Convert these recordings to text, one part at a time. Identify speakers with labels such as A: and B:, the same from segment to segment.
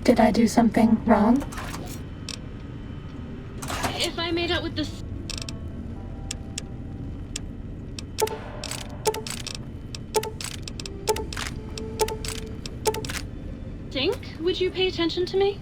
A: Did I do something wrong?
B: If I made out with the sink, would you pay attention to me?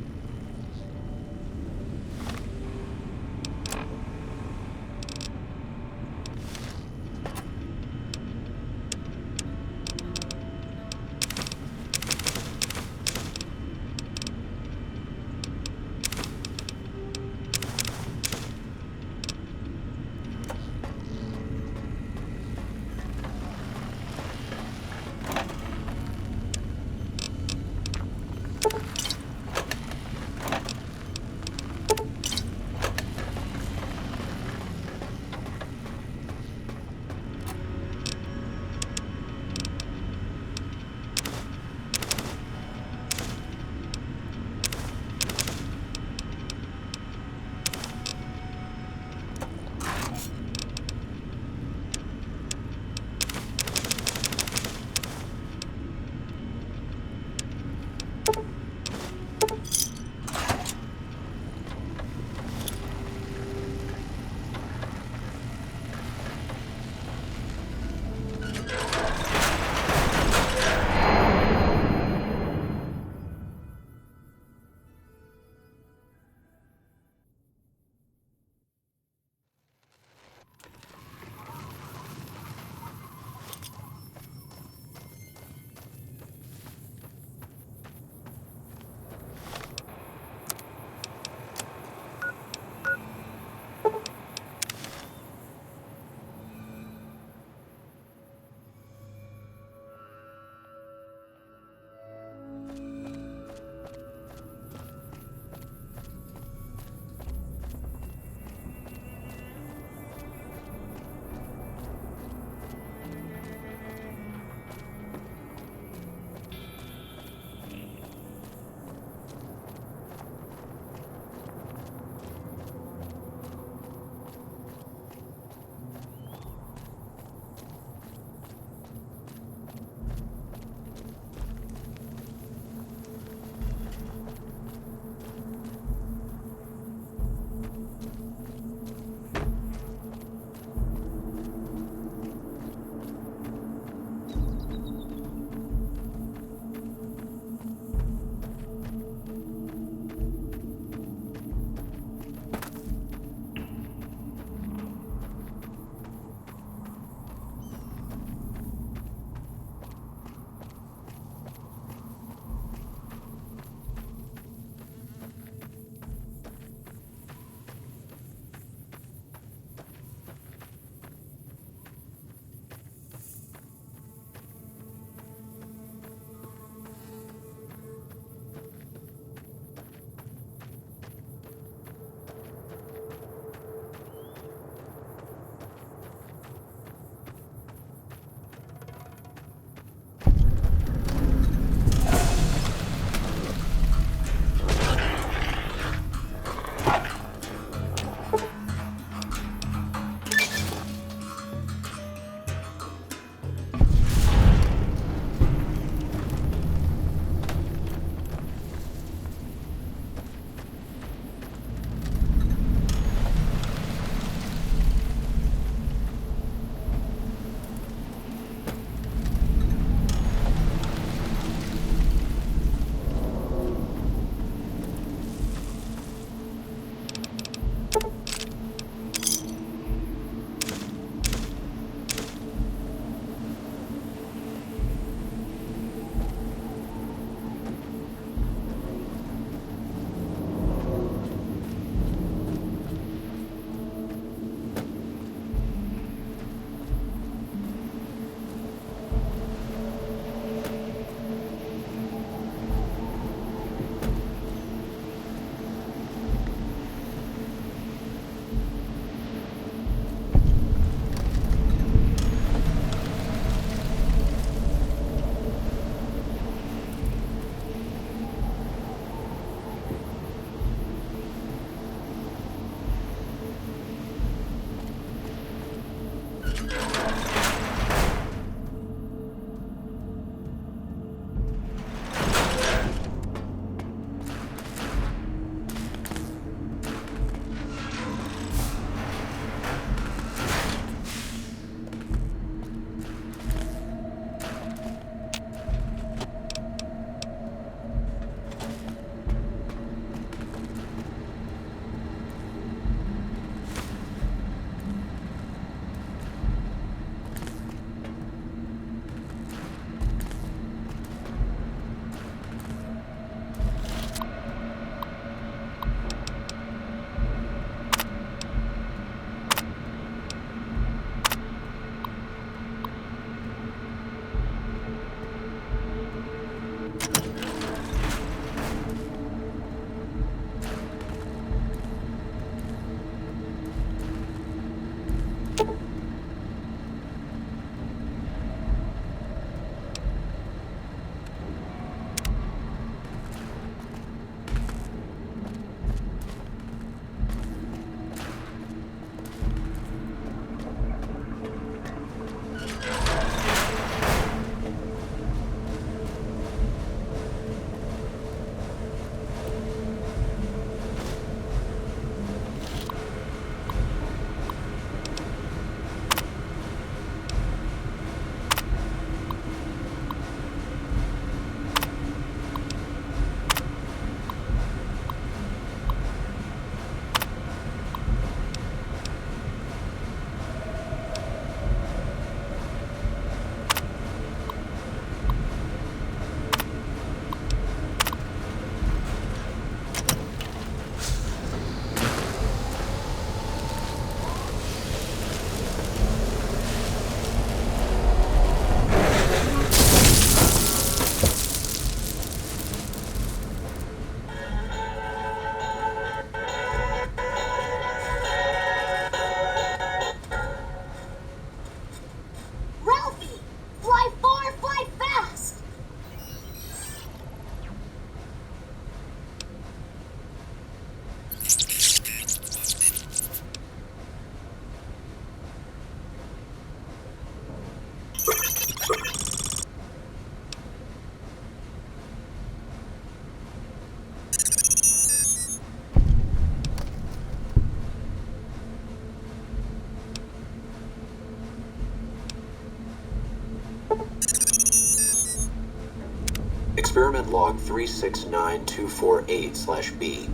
A: Experiment log 369248/B.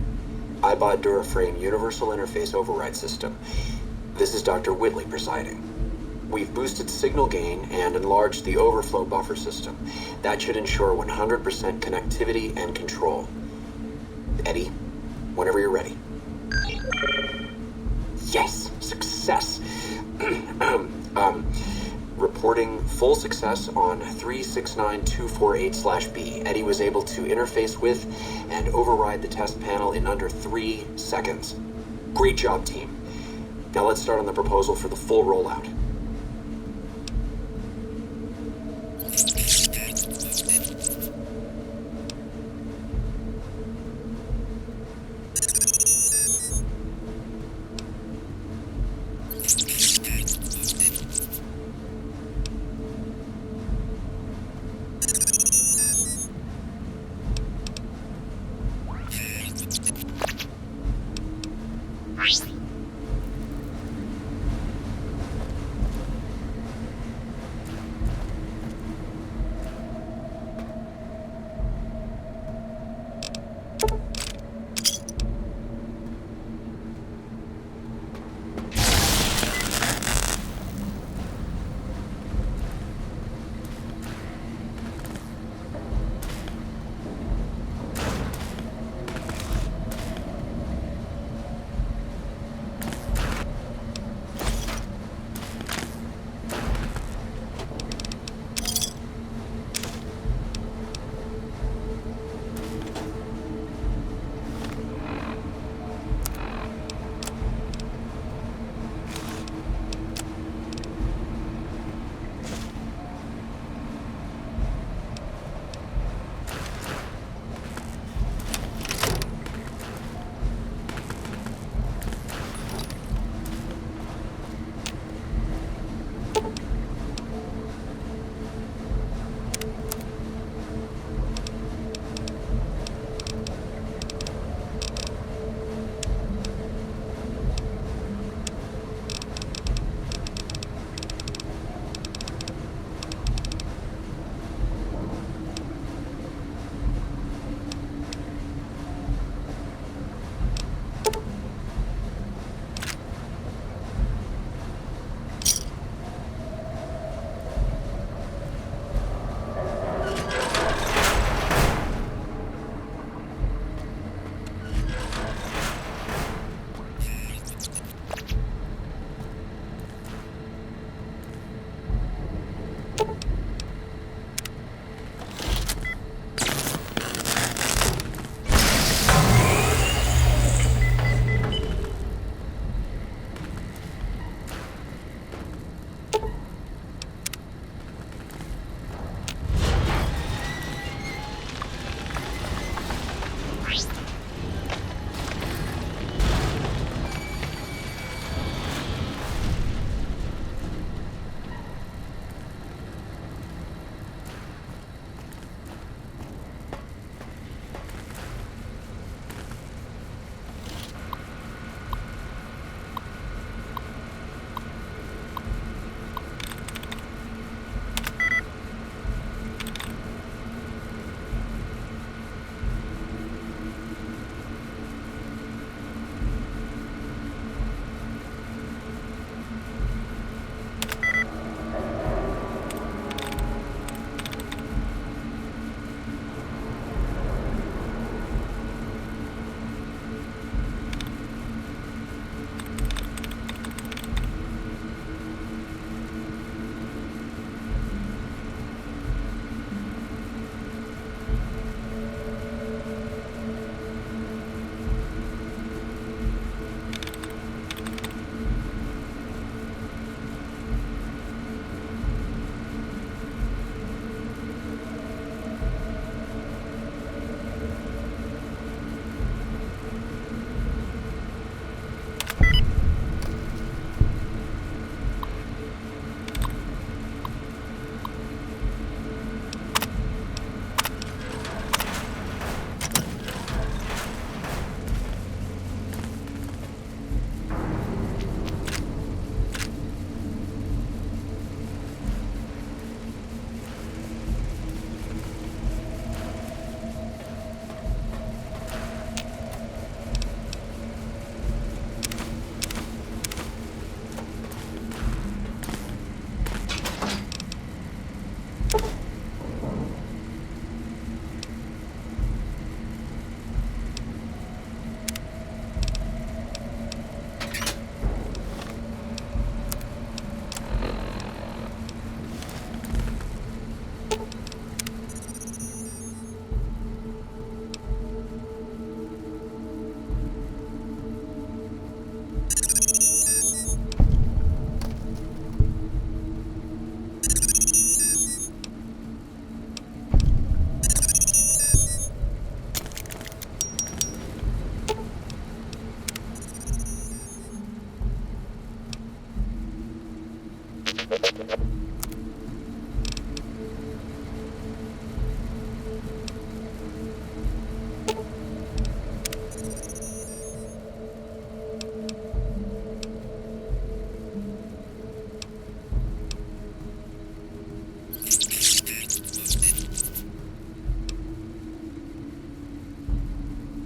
A: iBot Duraframe Universal Interface Override System. This is Dr. Whitley presiding. We've boosted signal gain and enlarged the overflow buffer system. That should ensure 100% connectivity and control. Eddie, whenever you're ready. Yes! Success! Reporting full success on 369248/B. Eddie was able to interface with and override the test panel in under 3 seconds. Great job, team. Now let's start on the proposal for the full rollout.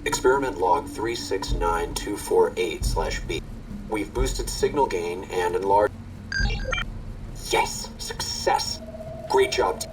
A: Experiment log 369248/B. We've boosted signal gain and enlarged... Yes! Success! Great job.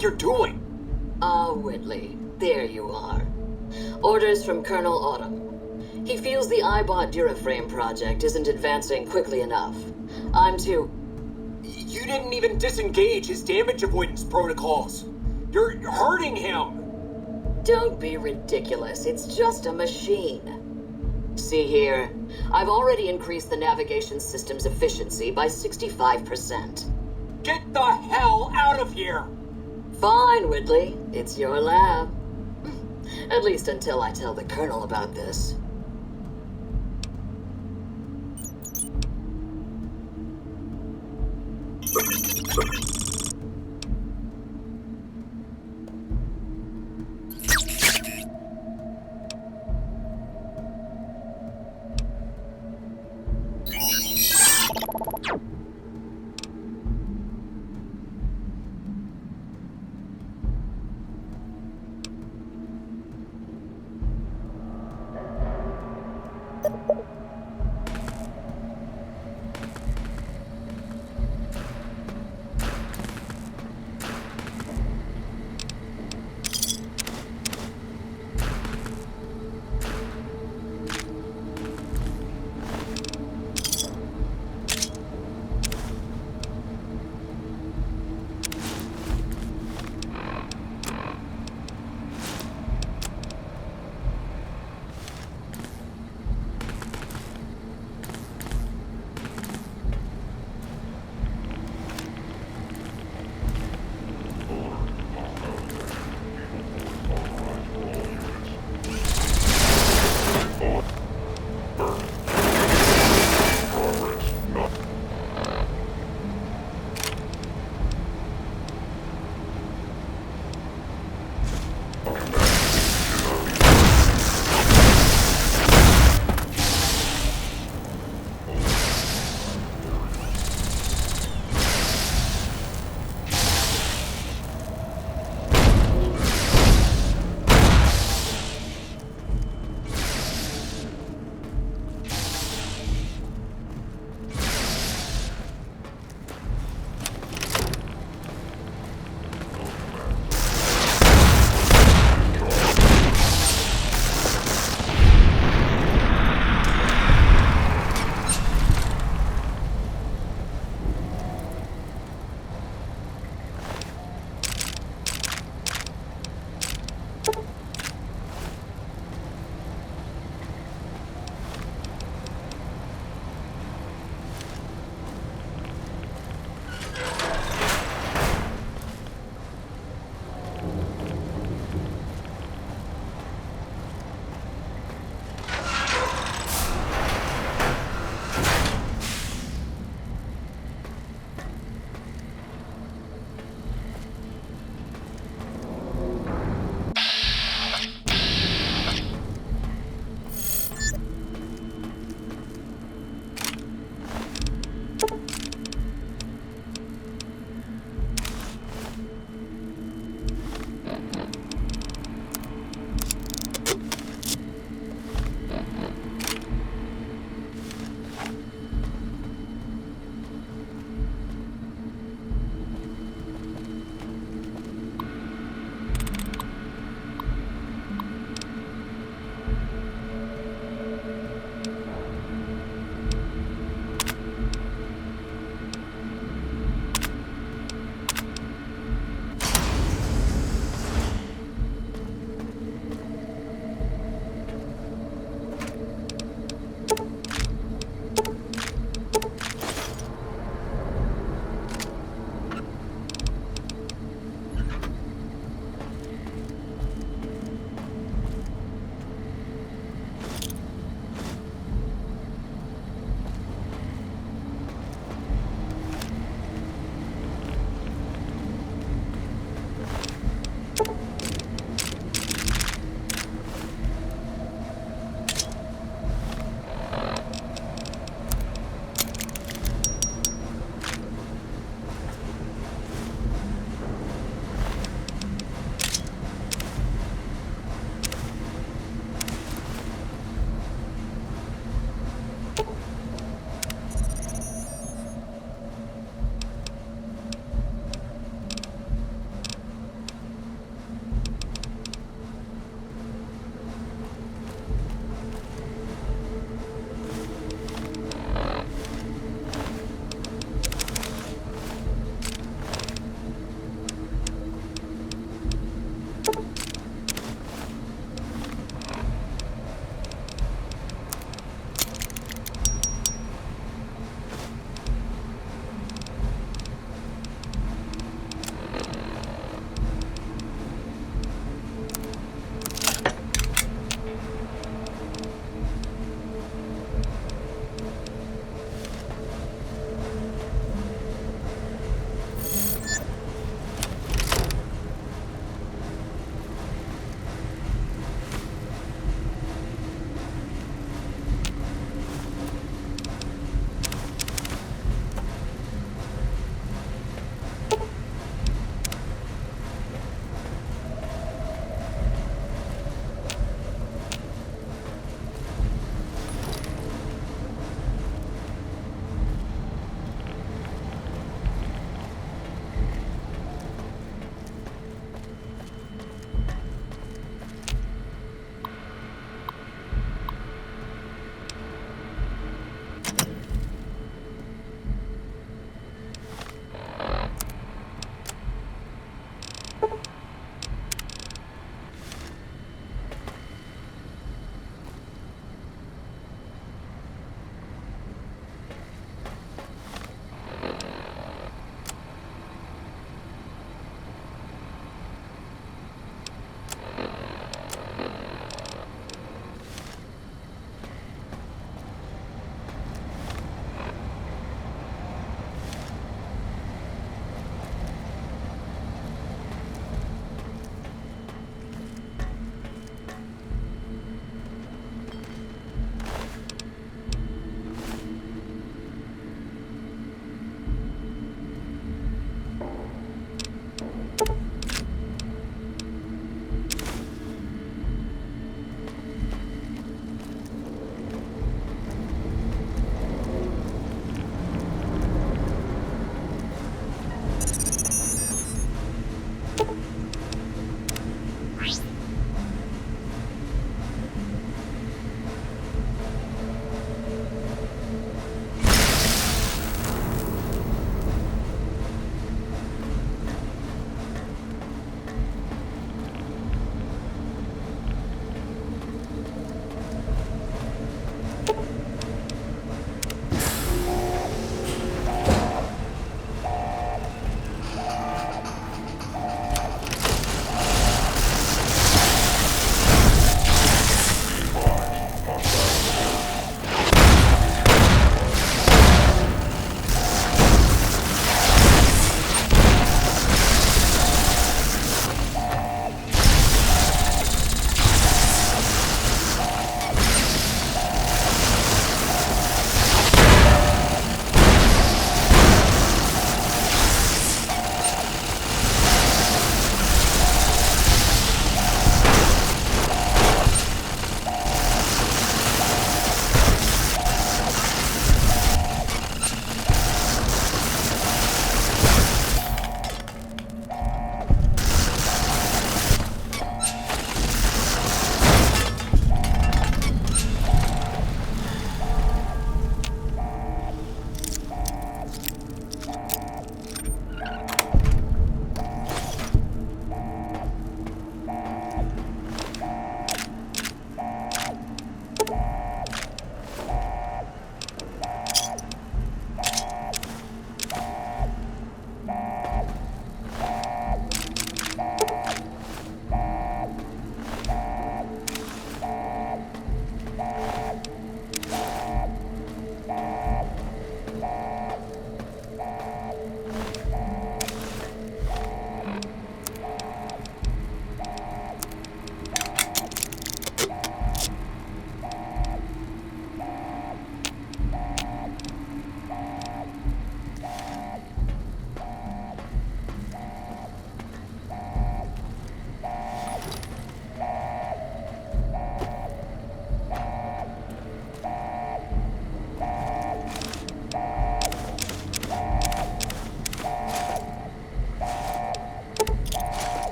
A: think you're doing?
C: Ah, Whitley, there you are. Orders from Colonel Autumn. He feels the iBot Duraframe project isn't advancing quickly enough. I'm to...
A: You didn't even disengage his damage avoidance protocols. You're hurting him.
C: Don't be ridiculous. It's just a machine. See here, I've already increased the navigation system's efficiency by 65%.
A: Get the hell out of here!
C: Fine, Whitley. It's your lab. At least until I tell the Colonel about this.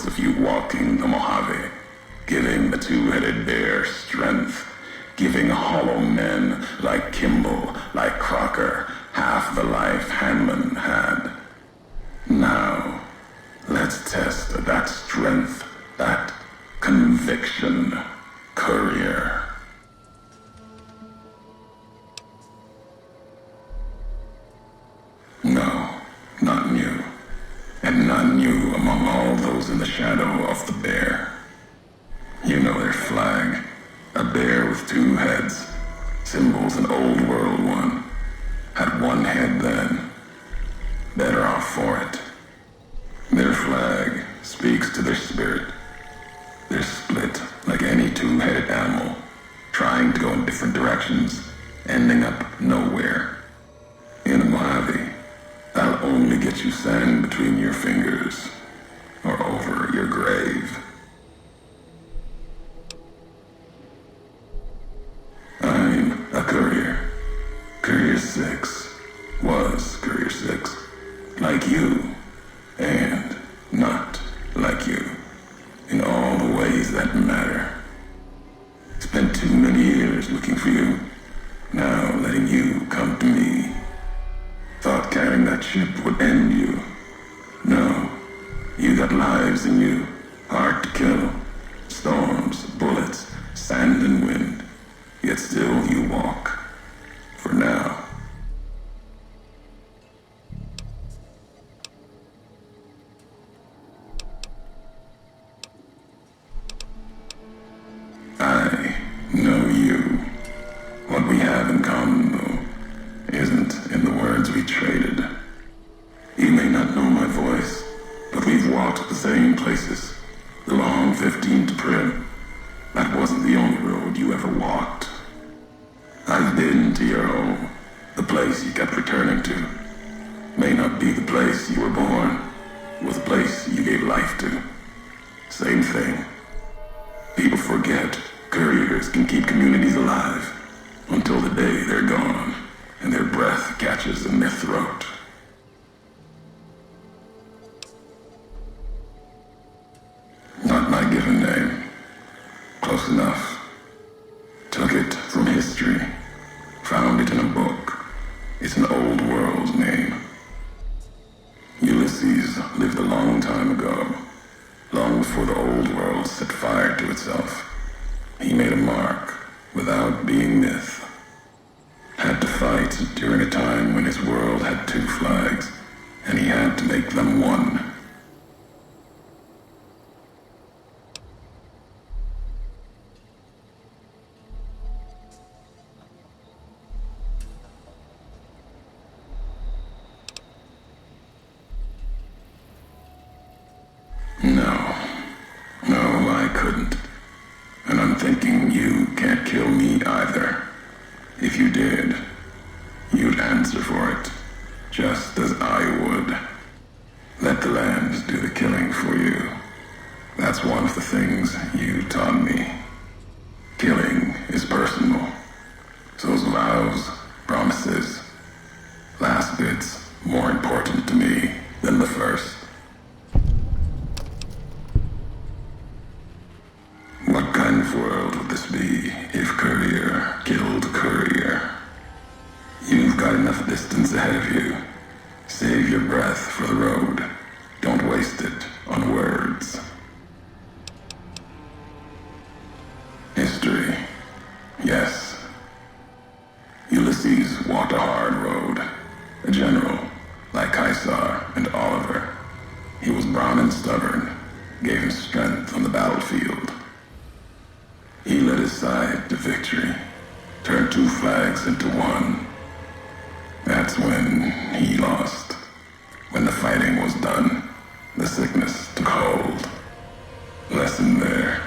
D: thoughts of you walking the Mojave, giving the two-headed bear strength, giving hollow men like Kimball, like Crocker, half the life Hanlon had. Now, let's test that strength, that conviction, Courier. No, not new. And none new among all those in the shadow of the bear. You know their flag. A bear with two heads. Symbols an old world one. Had one head then. Better off for it. Their flag speaks to their spirit. They're split like any two-headed animal, trying to go in different directions, ending up nowhere. In a Mojave, that'll only get you sand between your fingers, or over your grave. I'm a courier. Courier 6 was Courier 6. Like you, and not like you. In all the ways that matter. Spent too many years looking for you. Now letting you come to me. Thought carrying that ship would end you. No. You got lives in you. Hard to kill. Storms, bullets, sand and wind. Yet still you walk. For now. I know you. What we have in common, though, isn't in the words we traded. You may not know my voice, but we've walked the same places. The long 15 to Prim. That wasn't the only road you ever walked. I've been to your home, the place you kept returning to. May not be the place you were born, was the place you gave life to. Same thing. People forget couriers can keep communities alive until the day they're gone and their breath catches in their throat. Not my given name. Close enough. Took it from history. Found it in a book. It's an old world name. Ulysses lived a long time ago. Long before the old world set fire to itself. He made a mark without being myth. Had to fight during a time when his world had two flags, and he had to make them one. No, I couldn't. And I'm thinking you can't kill me either. If you did, you'd answer for it, just as I would. Let the land do the killing for you. That's one of the things you taught me. Killing is personal. So's vows, promises. Last bit's more important to me than the first. What kind of world would this be if Courier killed Courier? You've got enough distance ahead of you. Save your breath for the road. Don't waste it on words. History. Yes. Ulysses walked a hard road. A general, like Caesar and Oliver. He was brawn and stubborn, gave him strength on the battlefield. He led his side to victory, turned two flags into one. That's when he lost. When the fighting was done, the sickness took hold. Lesson there,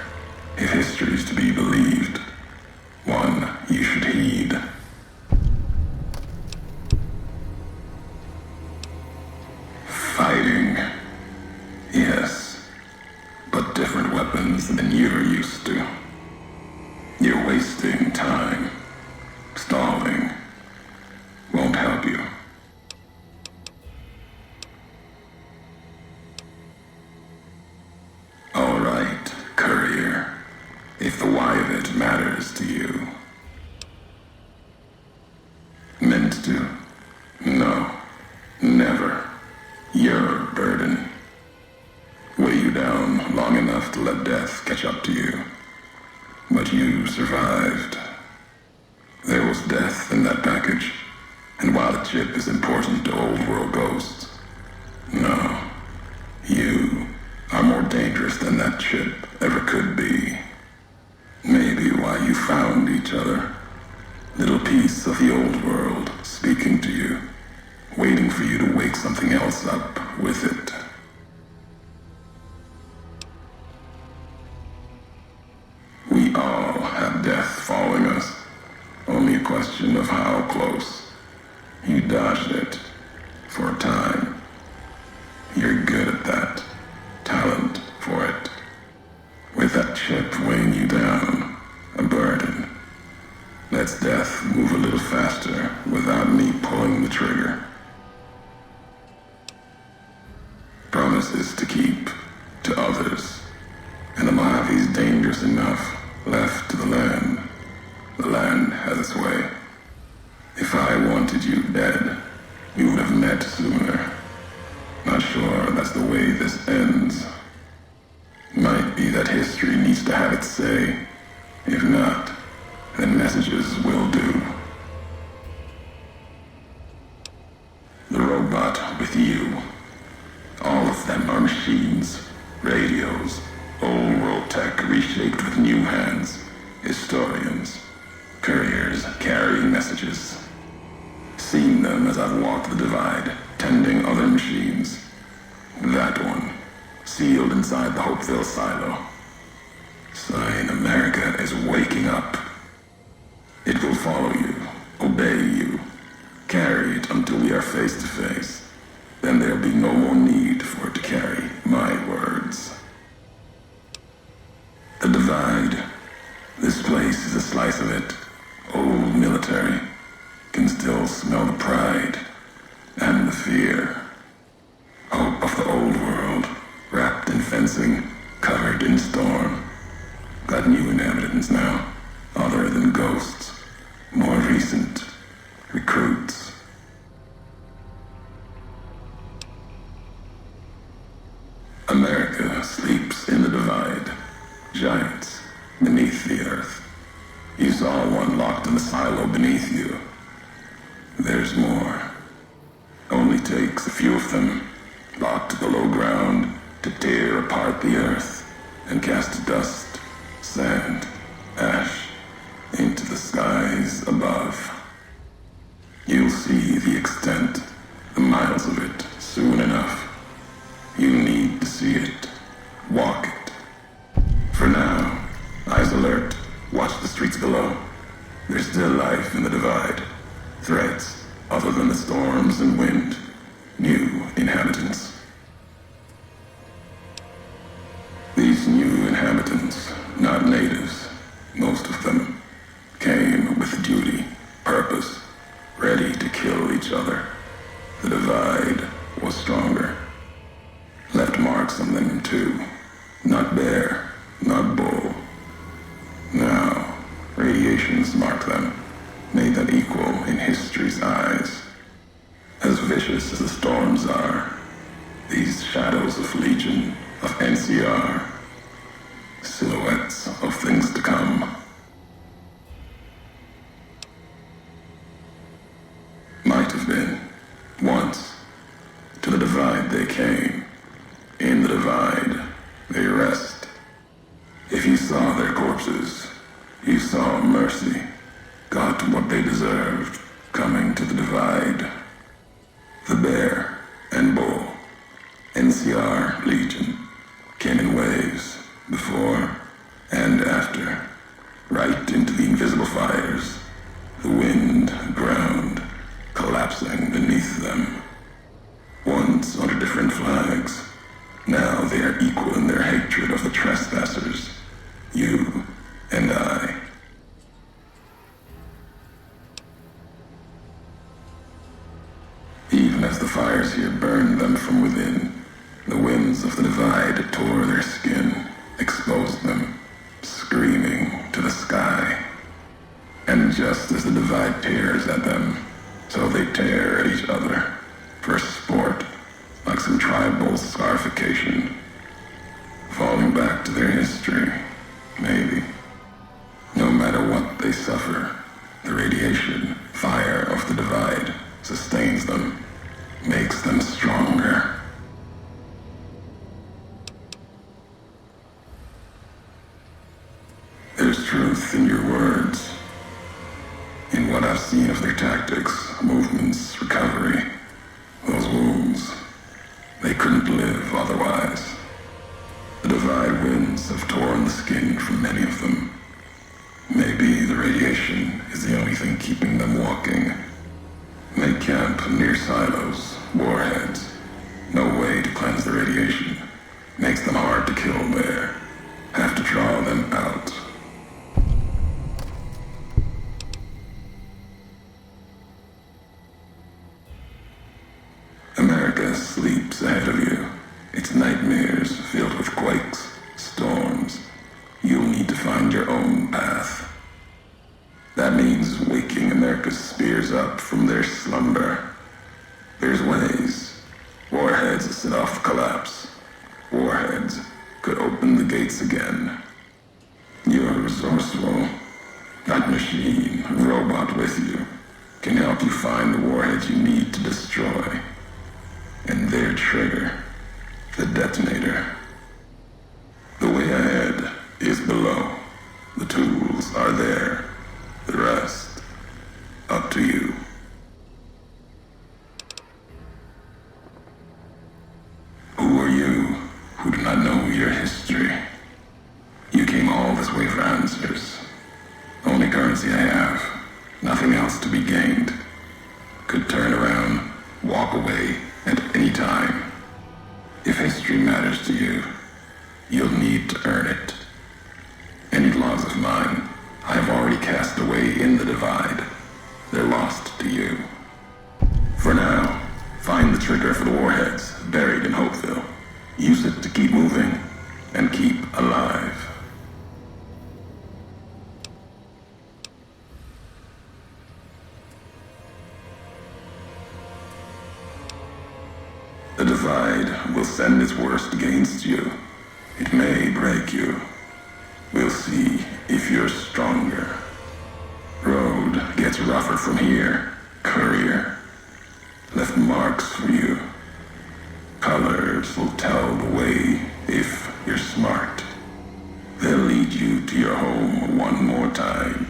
D: if history's to be believed, one you should heed. Fighting, yes, but different weapons than you're used to. You're wasting time. Stalling won't help you. if the why of it matters to you. Meant to? No. Never. Your burden. Weigh you down long enough to let death catch up to you. But you survived. There was death in that package, and while the chip is important to old world ghosts, no, you are more dangerous than that chip ever could be. Maybe why you found each other. Little piece of the old world speaking to you, waiting for you to wake something else up with it. We all have death following us. Only a question of how close. You dodged it for a time. You're good at that. Talent for it. With that chip weighing you down, a burden. Lets death move a little faster without me pulling the trigger. Promises to keep to others. And the Mojave's dangerous enough left to the land. The land has its way. If I wanted you dead, we would have met sooner. Not sure that's the way this ends. Might be that history needs to have its say. If not, then messages will do. The robot with you. All of them are machines, radios, old world tech reshaped with new hands, historians, couriers carrying messages. Seen them as I've walked the divide, tending other machines. That one, sealed inside the Hopeville silo. Sign America is waking up. It will follow you, obey you, carry it until we are face to face. Then there'll be no more need for it to carry my words. The divide. This place is a slice of it. Old military. Can still smell the pride and the fear. Hope of the old world, wrapped in fencing, covered in storm. Got new inhabitants now, other than ghosts, more recent, recruits. America sleeps in the divide, giants beneath the earth. You saw one locked in the silo beneath you. There's more. Only takes a few of them, locked below ground, to tear apart the earth and cast dust, sand, ash into the skies above. You'll see the extent, the miles of it, soon enough. You need to see it, walk it. For now, eyes alert, watch the streets below. There's still life in the divide. Threats, other than the storms and wind. New inhabitants. These new inhabitants, not natives, most of them, came with duty, purpose, ready to kill each other. The divide was stronger. Left marks on them too. Not bear, not bull. Now, radiations mark them, made them equal in history's eyes. As vicious as the storms are, these shadows of Legion, of NCR, silhouettes of things to come. Might have been, once. To the divide they came. In the divide, they rest. If you saw their corpses, you saw mercy. Got what they deserved, coming to the divide. The bear and bull, NCR Legion, came in waves, before and after, right into the invisible fires, the wind, ground, collapsing beneath them. Once under different flags, now they are equal in their hatred of the trespassers, you and I. Even as the fires here burned them from within, the winds of the divide tore their skin, exposed them, go back to their history. Maybe. No matter what they suffer, the radiation, fire of the divide, sustains them, makes them stronger. There's truth in your words. In what I've seen of their tactics, movements, recovery, those wounds, they couldn't live otherwise. The divide winds have torn the skin from many of them. Maybe the radiation is the only thing keeping them walking. They camp near silos, warheads. No way to cleanse the radiation. Makes them hard to kill there. Have to draw them out. America sleeps ahead of you. Its nightmares filled with quakes, storms. You'll need to find your own path. That means waking America's spears up from their slumber. There's ways. Warheads set off collapse. Warheads could open the gates again. You're resourceful. That machine, robot with you, can help you find the warheads you need to destroy. And their trigger, the detonator. The way ahead is below. The tools are there. The rest, up to you. Who are you who do not know your history? You came all this way for answers. Only currency I have. Nothing else to be gained. Could turn around, walk away at any time. If history matters to you, you'll need to earn it. Any logs of mine, I have already cast away in the divide. They're lost to you. For now, find the trigger for the warheads buried in Hopeville. Use it to keep moving and keep alive. The divide will send its worst against you. It may break you. We'll see if you're stronger. Road gets rougher from here. Courier left marks for you. Colors will tell the way if you're smart. They'll lead you to your home one more time.